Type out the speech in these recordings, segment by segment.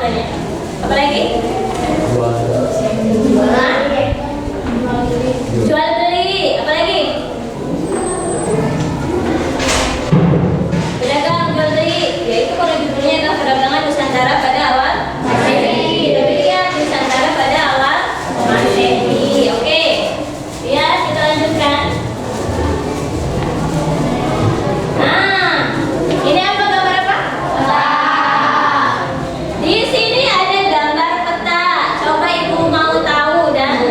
namanya. Apa lagi? Hah? Jual beli. Apa lagi? Pedagang jual beli. Yaitu kalau judulnya adalah perdagangan Nusantara pada awal Masehi. Kita lihat Nusantara pada awal Masehi. Oke. Lihat kita lanjutkan. Nah, ini apa gambar apa? Peta. Di sini ada gambar peta. Coba ibu mau tahu dan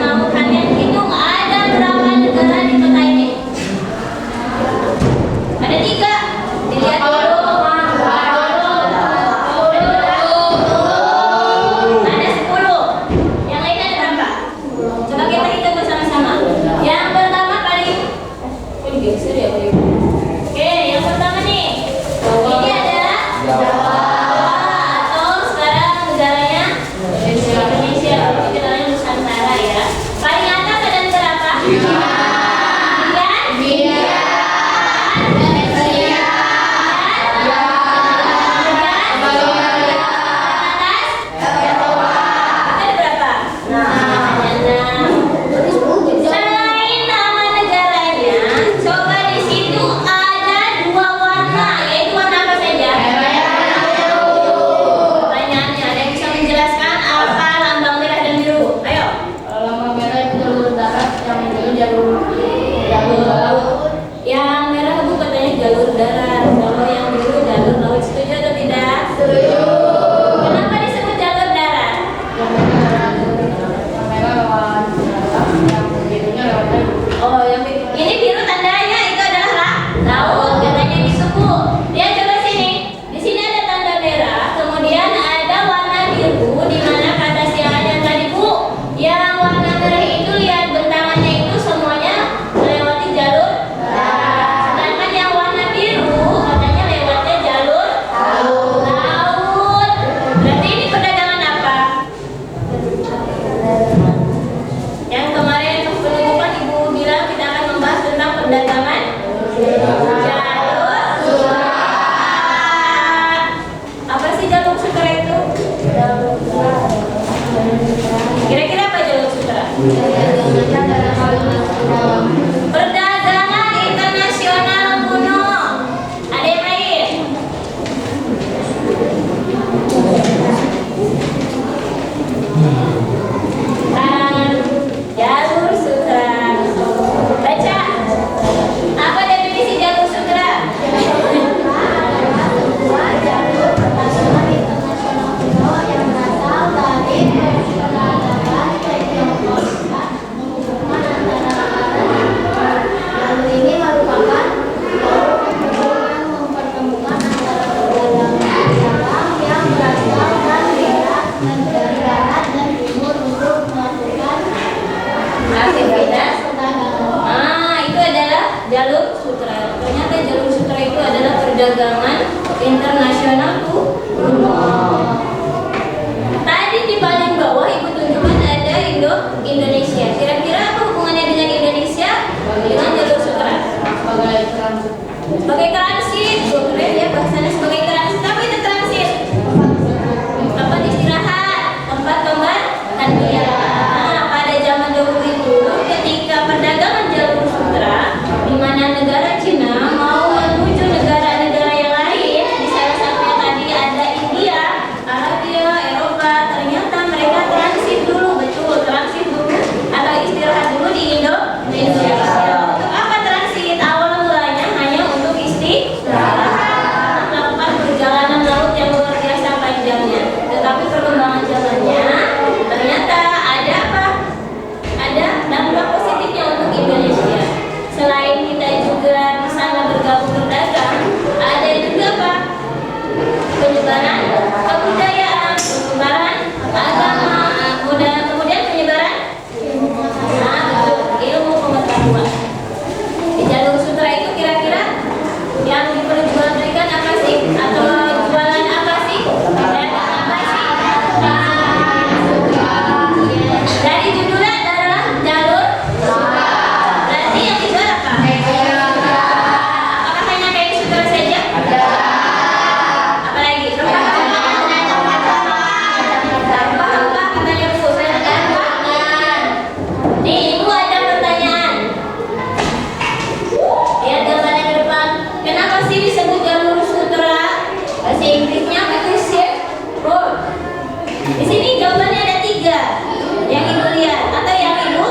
Di sini jawabannya ada 3 yang ibu lihat atau yang ibu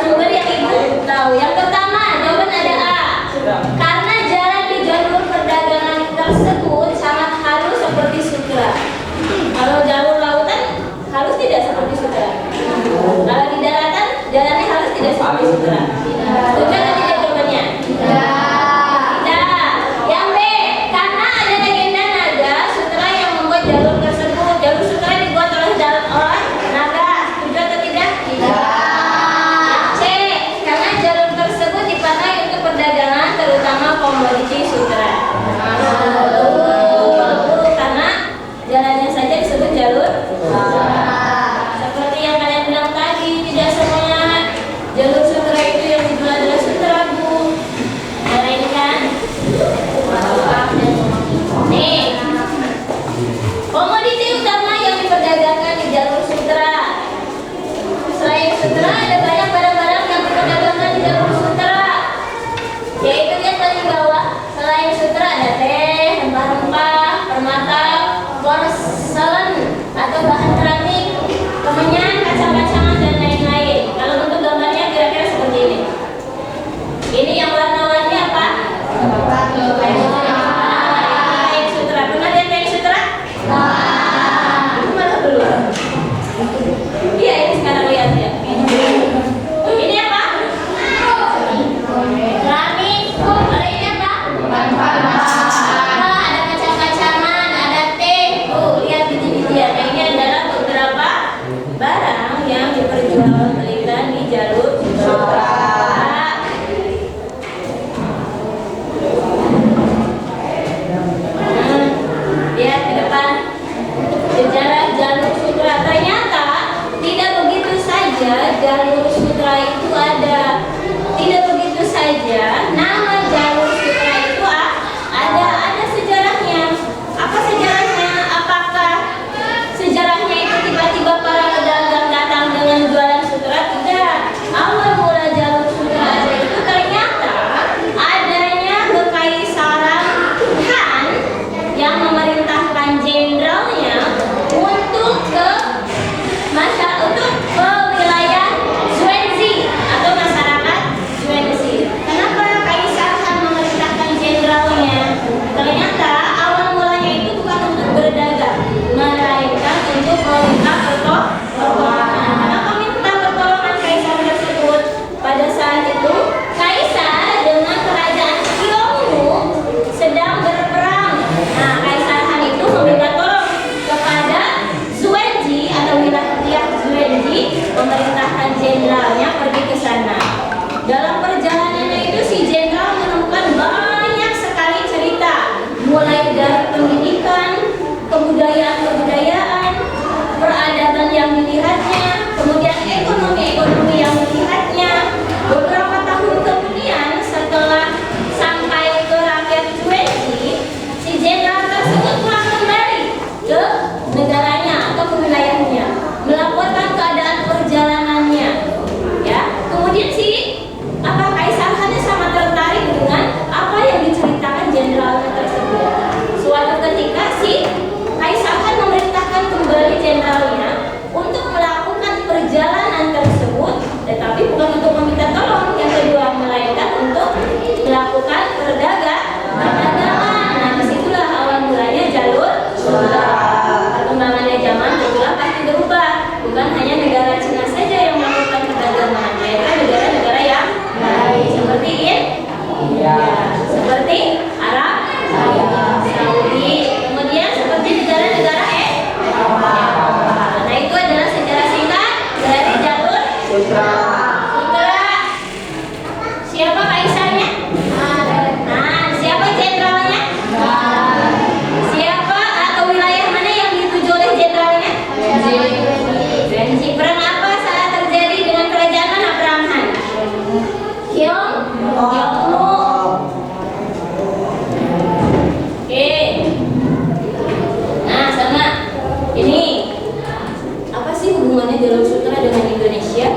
sumber yang ibu tahu. Yang pertama jawaban ada A. Karena jalan di jalur perdagangan tersebut sangat halus seperti sutra. Kalau jalur lautan halus tidak seperti sutra. Kalau di daratan jalannya halus tidak seperti sutra. Setuju atau tidak jawabannya? Tidak. Yang B, karena ada legenda naga sutra yang membuat jalur tersebut. Jalur sutra dibuat oleh naga. Setuju atau tidak? C, karena jalur tersebut dipakai untuk perdagangan terutama komoditi sutra. Karena jalannya saja disebut jalur. Seperti yang kalian bilang tadi, tidak semuanya jalur sutra itu yang dijual adalah sutra, Bu. Ada ini kan? Nih, komoditi utama yang diperdagangkan di jalur sutra. Selain sutra, ada banyak barang-barang yang diperdagangkan di jalur sutra. Yaitu lihat paling bawah. Selain sutra ada teh, rempah-rempah, permata, porselen atau bahan keramik, kemenyan, kacang-kacangan dan lain-lain. Kalau untuk gambarnya kira-kira seperti ini. Ini yang warna-warni apa? Kain sutra. Pernah lihat kain sutra? Itu malah belum. Iya, ini sekarang lihat ya. Ini apa? Keramik. Kalau ini apa? Ada kacang-kacangan, ada teh. Lihat biji-bijian. Ini adalah beberapa barang yang diperjualbelikan di jalur sutra. Lihat ke depan sejarah jalur sutra. Ternyata tidak begitu saja jalur sutra itu ada. Tidak begitu saja nama jalur sutra itu ada sejarahnya. Apa sejarahnya? Apakah sejarahnya itu tiba-tiba para pedagang datang dengan jualan sutra? Tidak. Awal mula jalur sutra ada itu ternyata adanya kekaisaran Han yang memerintahkan jenderalnya untuk ke wilayah Zhuangzi atau masyarakat Zhuangzi. Kenapa kaisar Han memerintahkan jenderalnya? Ternyata awal mulanya itu bukan untuk berdagang, melainkan untuk meminta pertolongan. Kenapa minta pertolongan kaisar tersebut? Pada saat itu kaisar dengan kerajaan Qiongnu sedang berperang. Nah, kaisar Han itu meminta tolong kepada Zhuangzi atau wilayah Zhuangzi, memerintahkan jenderalnya pergi ke sana. Dalam perjalanannya itu si jenderal menemukan banyak sekali cerita, mulai dari pendidikan, kebudayaan, peradaban yang dilihatnya, kemudian ekonomi yang dilihatnya. Beberapa tahun kemudian setelah sampai ke rakyat Zhuangzi, si jenderal tersebut pulang kembali ke negaranya atau ke wilayahnya, melaporkan keadaan perjalanannya. Ya, kemudian kaisar Han sangat tertarik dengan apa yang diceritakan jenderalnya tersebut. Suatu ketika kaisar Han memerintahkan kembali jenderalnya untuk melakukan perjalanan tersebut, tetapi bukan untuk meminta tolong yang kedua, melainkan untuk melakukan perdagangan. Nah, disitulah awal mulanya jalur sutra. Perkembangannya zaman berulang pasti berubah. Bukan hanya negara Cina saja yang melakukan perdagangan, yaitu negara-negara yang lain seperti seperti Arab Saudi, kemudian seperti negara-negara Eropa. Nah, itu adalah sejarah singkat dari jalur sutra. Siapa kaisarnya? Siapa jenderalnya? Siapa atau wilayah mana yang dituju oleh jenderalnya? Zhuangzi. Perang apa saat terjadi dengan kerajaan mana perang Han? Qiongnu. Oke. Nah, sama ini apa sih hubungannya jalur sutra dengan Indonesia?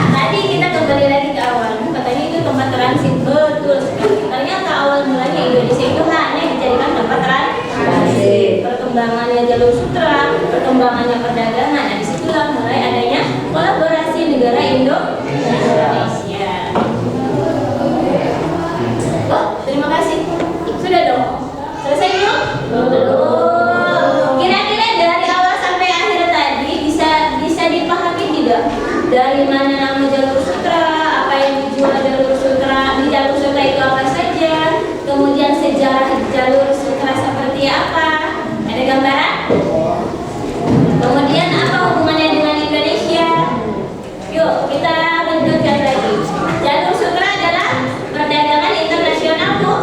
Tadi kita kembali lagi ke awal, katanya itu tempat transit. Betul sekali. Ternyata awal mulanya Indonesia itu hanya dijadikan tempat transit. Perkembangannya jalur sutra perkembangannya perdagangan. Nah, disitulah mulai adanya kolaborasi negara Indonesia. Oh, terima kasih. Sudah dong? Selesai belum? Belum. Kira-kira dari awal sampai akhir tadi bisa dipahami tidak? Dari mana nama jalur sutra, apa yang dijual jalur sutra, di jalur sutra itu apa saja, kemudian sejarah jalur sutra seperti apa? Ada gambaran? Kemudian apa hubungannya dengan Indonesia? Yuk kita lanjutkan lagi. Jalur sutra adalah perdagangan internasional, Bu.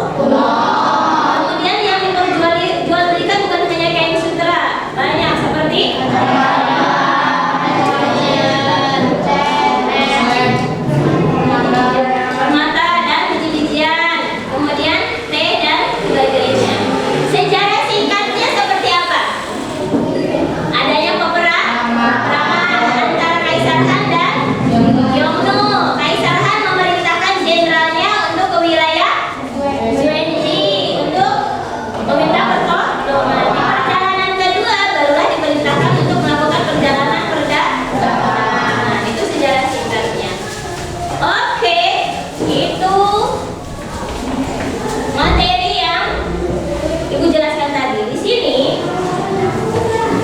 Kemudian yang dijual belikan bukan hanya kain sutra, banyak seperti permata dan biji-bijian, kemudian teh dan sebagainya. Sejarah singkatnya seperti apa? Adanya peperangan antara Kaisar Han dan Yongnu. Kaisar Han memerintahkan jenderalnya untuk ke wilayah Xuanji untuk meminta pertolongan. Di perjalanan kedua barulah diperintahkan untuk melakukan perjalanan perdagangan. Itu sejarah singkatnya. Oke, itu materi yang Ibu jelaskan tadi. Di sini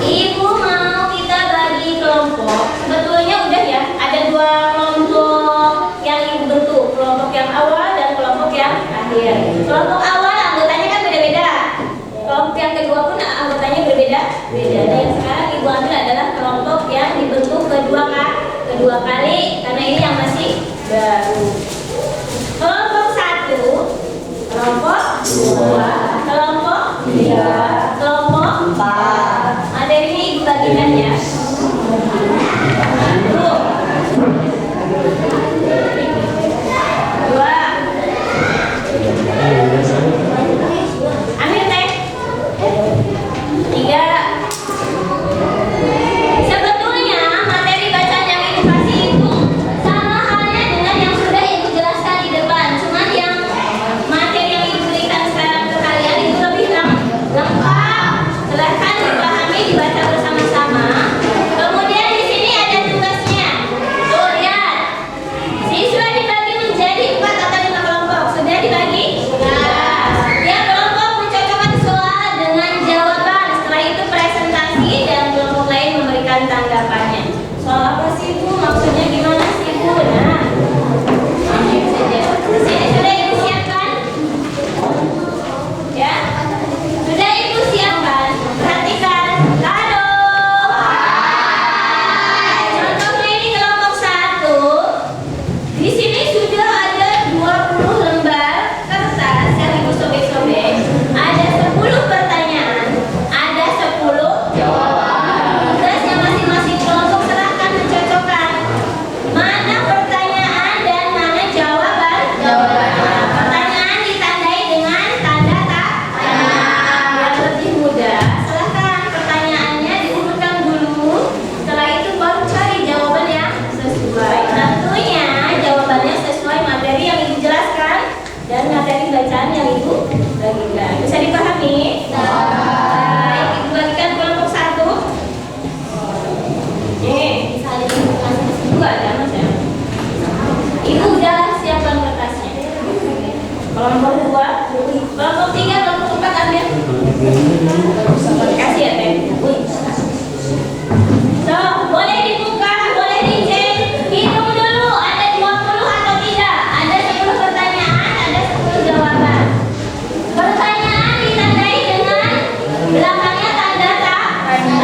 Ibu mau kita bagi kelompok. Sebetulnya udah ya, ada dua kelompok yang Ibu bentuk, kelompok yang awal dan kelompok yang akhir. Kelompok awal anggotanya kan beda-beda. Kelompok yang kedua pun anggotanya berbeda-beda. Dan yang sekarang Ibu ambil adalah kelompok yang dibentuk kedua kali karena ini yang masih baru. Kelompok 1, kelompok 2, kelompok 3, kelompok 4. Materi ini Ibu bagikan ya. Satu, 2, ambil teh. 3. Sebetulnya materi bacaan yang Ibu kasih itu sama halnya dengan yang sudah Ibu jelaskan di depan. Cuman yang materi yang Ibu berikan sekarang ke kalian itu lebih lengkap. Silahkan dipahami, dibaca bersama-sama. Kemudian di sini ada tugasnya. Tuh lihat, siswa dibagi menjadi 4 atau 5 kelompok. Sudah dibagi? Tiap kelompok mencocokkan soal dengan jawaban. Setelah itu presentasi dan kelompok lain memberikan tanggapannya. Soal apa sih Bu? Maksudnya gimana sih Bu? Nah, ambil saja. Di sini sudah Ibu siapkan? Ya? Sudah Ibu siapkan? Perhatikan. Halo. Contohnya ini kelompok 1. Di sini sudah ada 20 lembar kertas yang Ibu sobek-sobek. Ada 10 pertanyaan, ada 10 jawaban. Tugasnya masing-masing kelompok serahkan mencocokkan mana pertanyaan dan mana jawaban. Pertanyaan ditandai dengan tanda tanya. Biar lebih mudah, silahkan pertanyaannya diurutkan dulu. Setelah itu baru cari jawaban yang sesuai. Tentunya jawabannya sesuai materi yang Ibu jelaskan dan materi bacaan yang Ibu bagikan. Bisa dipahami? Baik, Ibu bagikan kelompok 1. Nih, misalnya Ibu kasih 2 ya Mas ya. Ibu udah siapkan kertasnya. Kelompok 2, kelompok 3, kelompok 4 ambil. Kasih ya Teh. So, boleh dibuka, boleh dicek. Hitung dulu, ada 20 atau tidak. Ada 10 pertanyaan, ada 10 jawaban. Pertanyaan ditandai dengan belakangnya tanda tanya.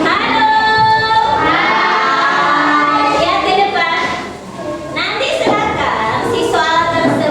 Halo. Lihat ke depan. Nanti silakan si soal tersebut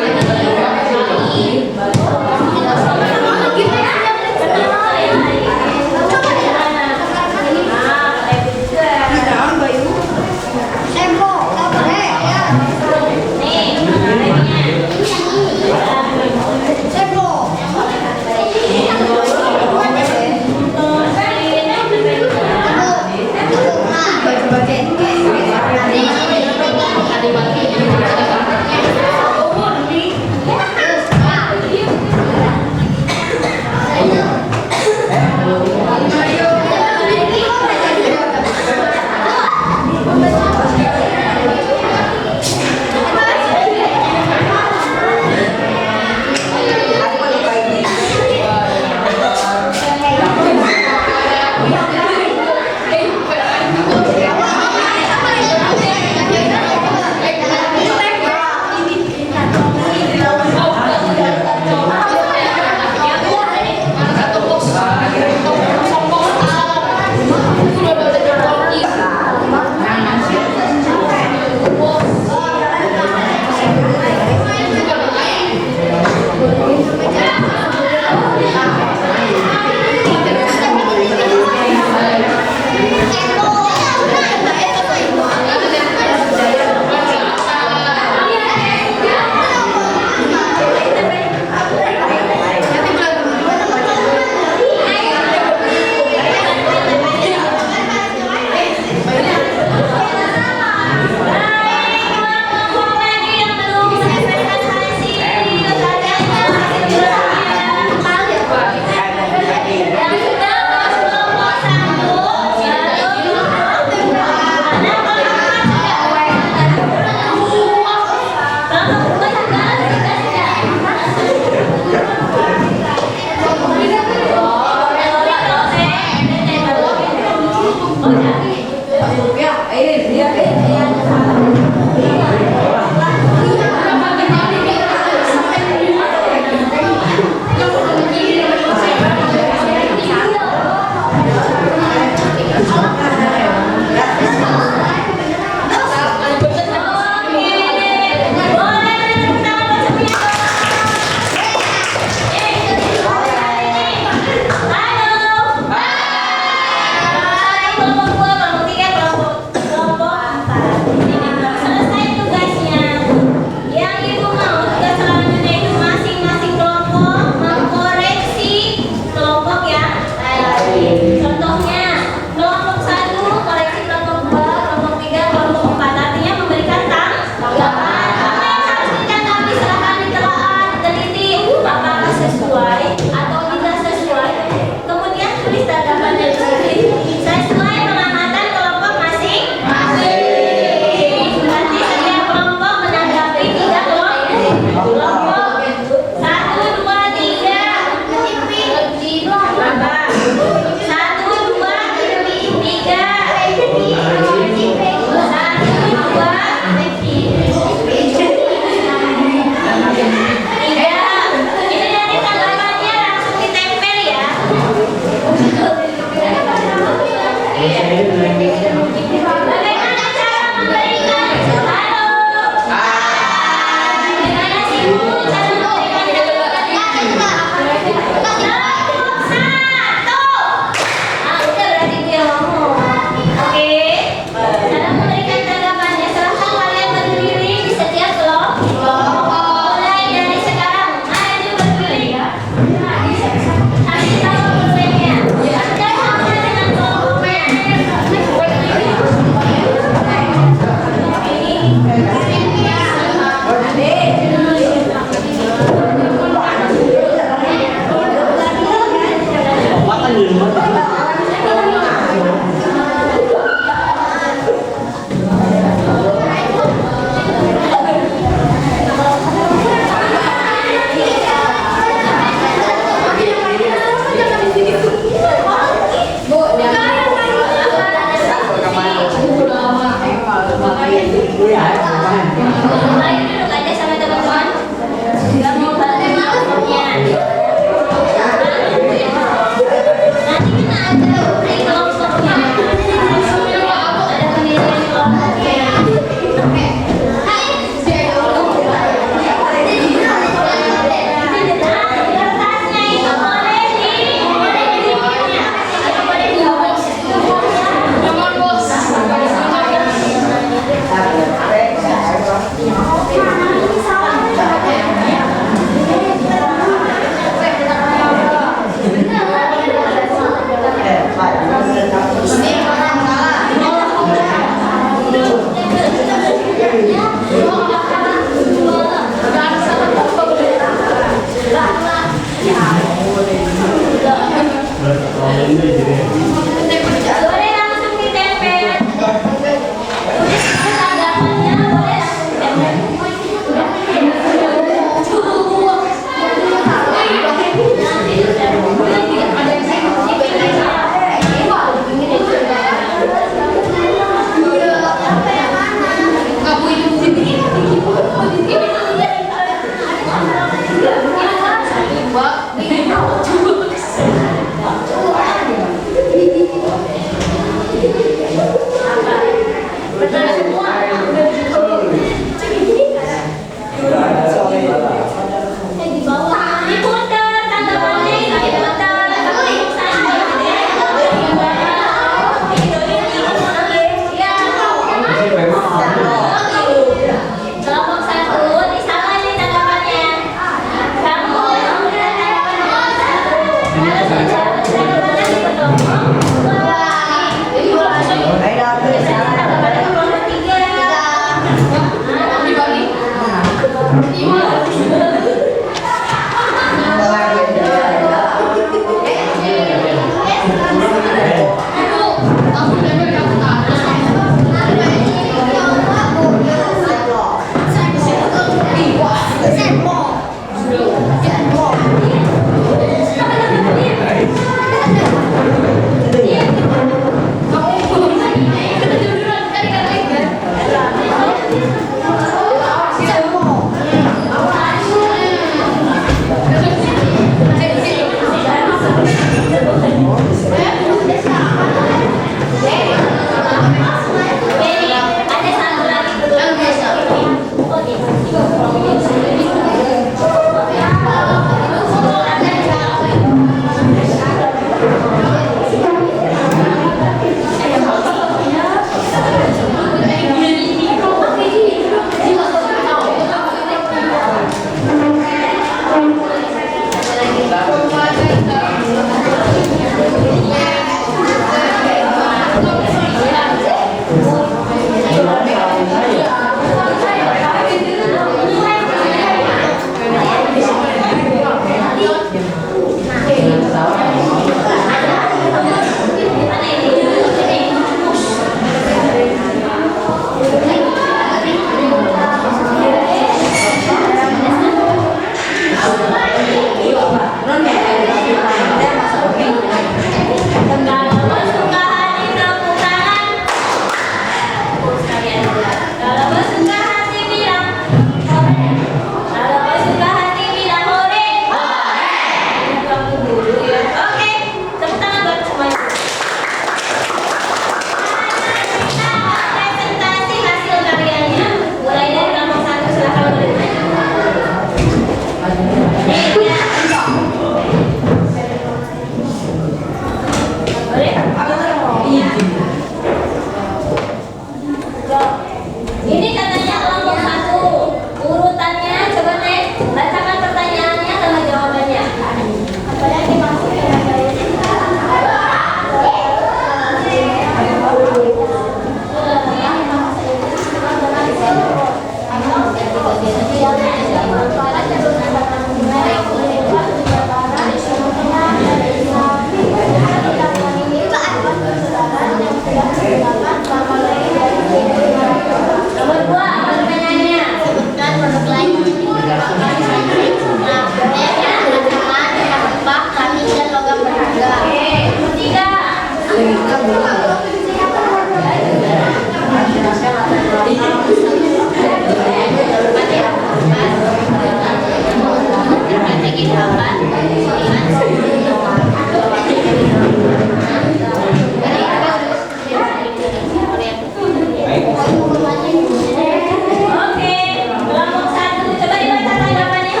Oke, kelompok satu, coba dibaca tanggapannya.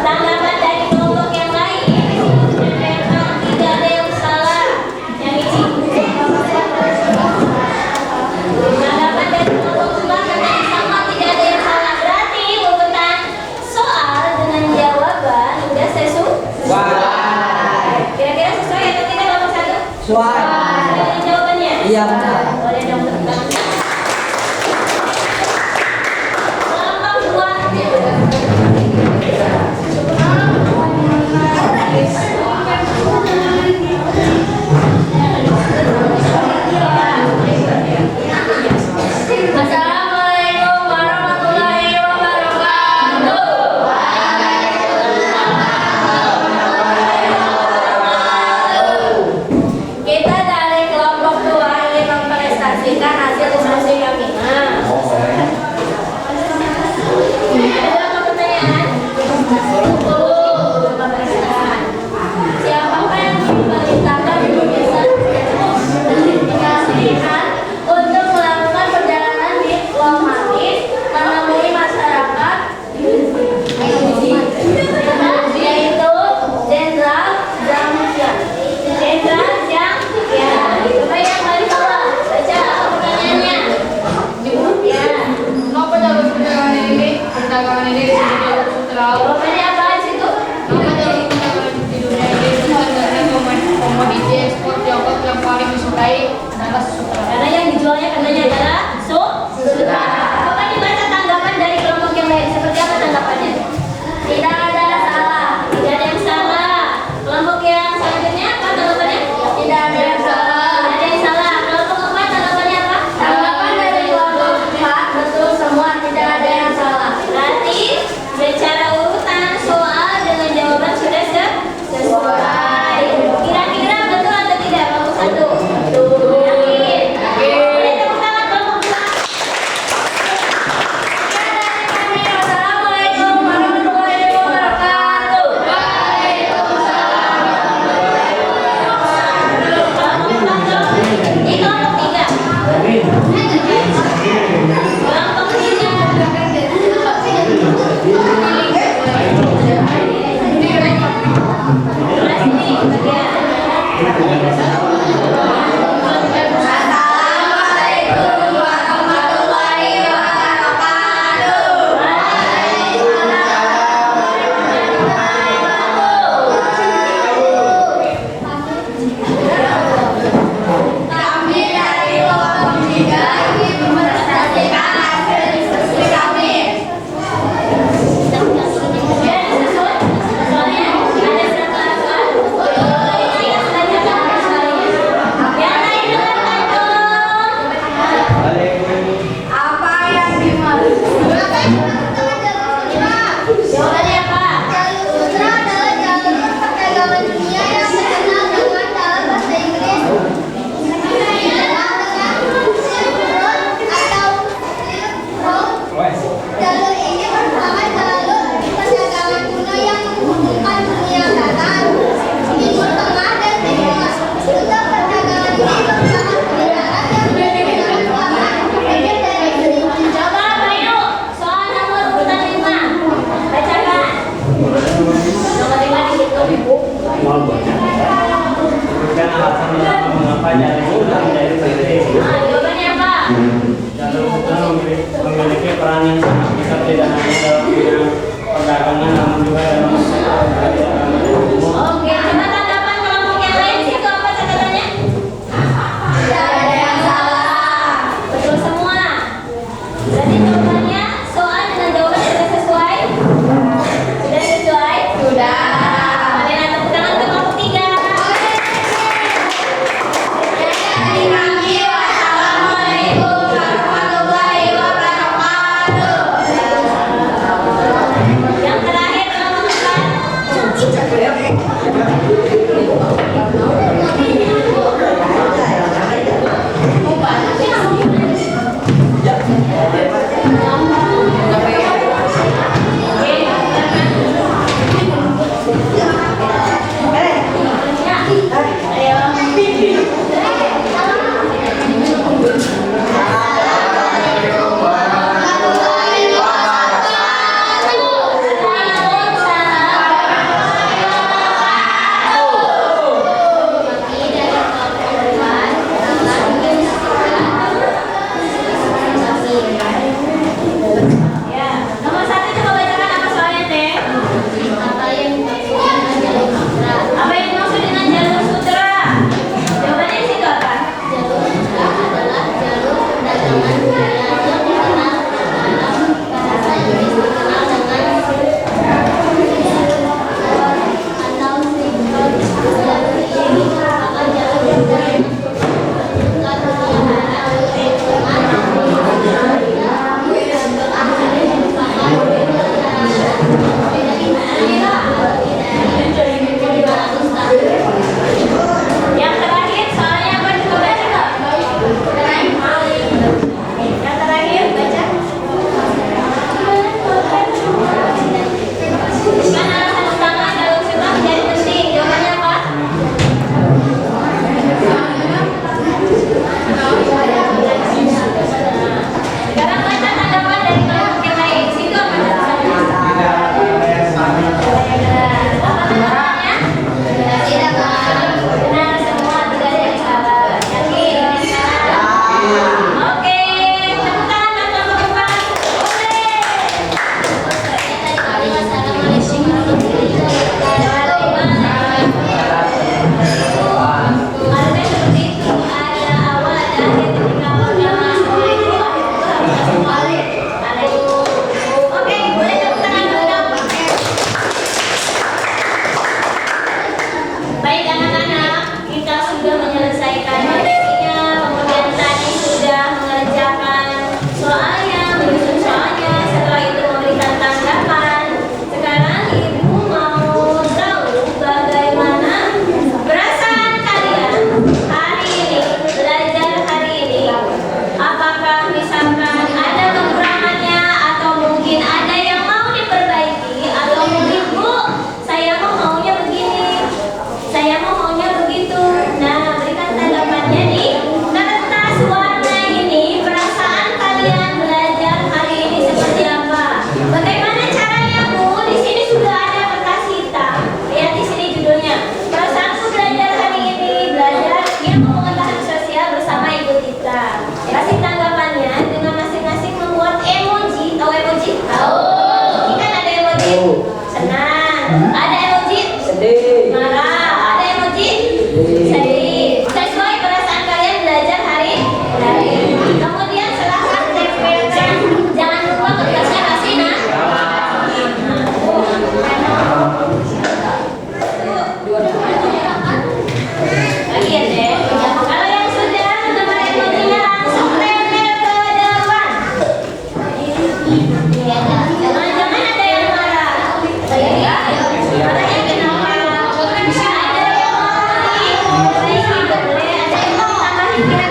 Tanggapan dari kelompok yang lain, memang tidak ada yang salah. Yang ini. Tanggapan dari kelompok dua katanya sama, tidak ada yang salah. Berarti urutan soal dengan jawaban udah sesuai. Kira-kira sesuai atau tidak kelompok satu? Sesuai. Dengan jawabannya? Iya, benar. Boleh dong tepuk tangan. Kelompok dua. Assalamualaikum warahmatullahi wabarakatuh. Kita dari kelompok 2 ingin mempresentasikan hasil diskusi kami. Ada apa pertanyaan? Siapakah yang diperintahkan untuk melakukan perjalanan diplomatis menemui masyarakat, yaitu Jenderal Jamsya. Jenderal Jamsya. Coba yang paling bawah baca pertanyaannya. Ya.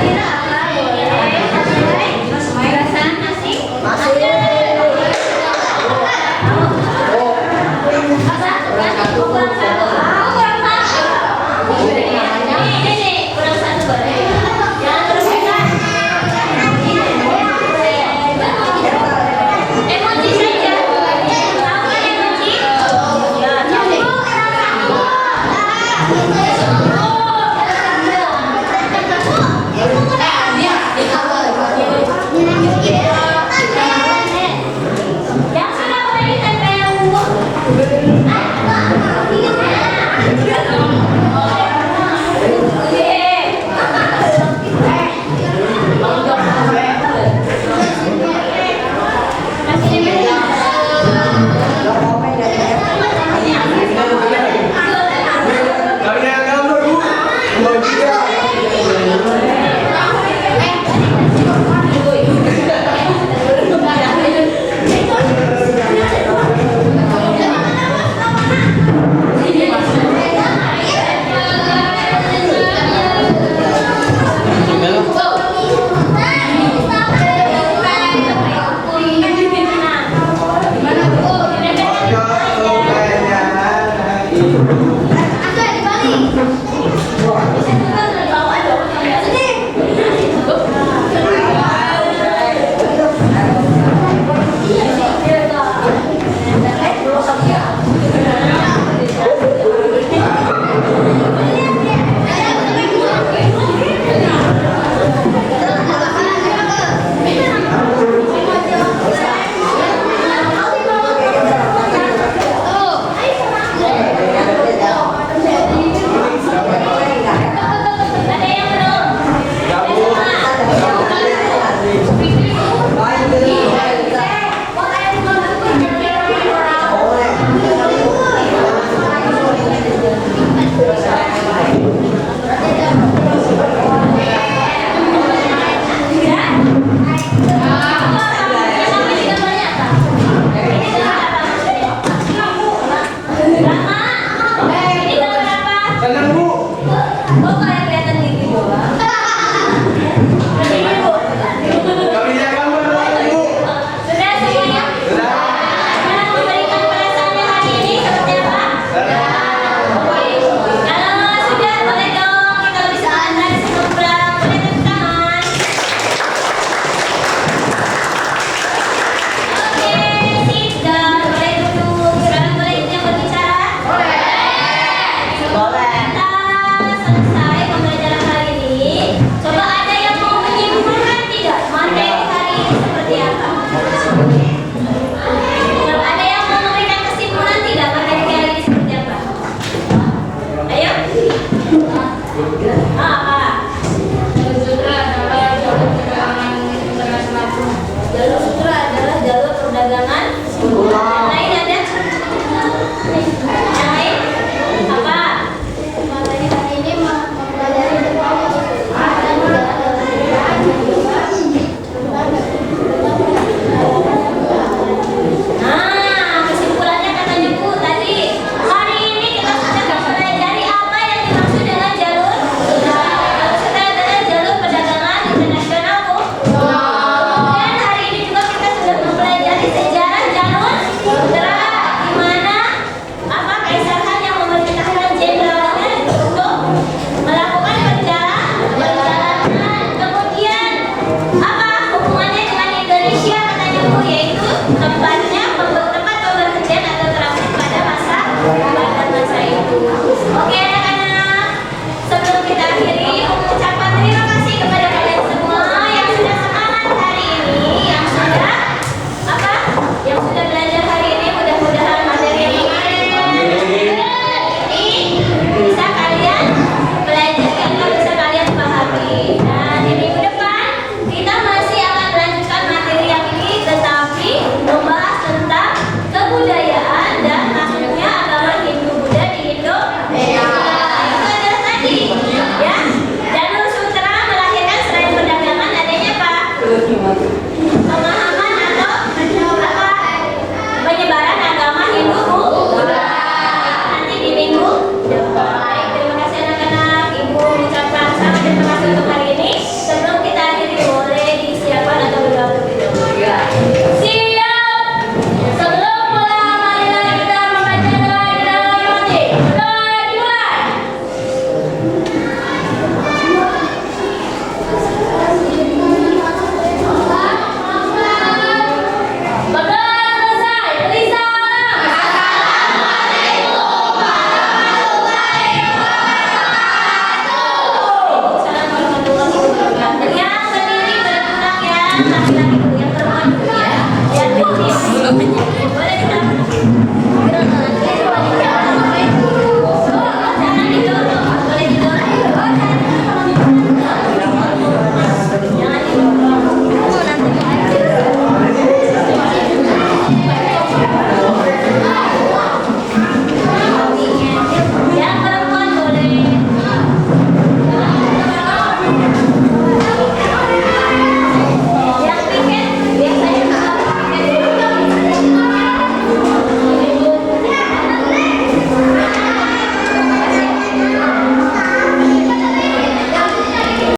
kira-kira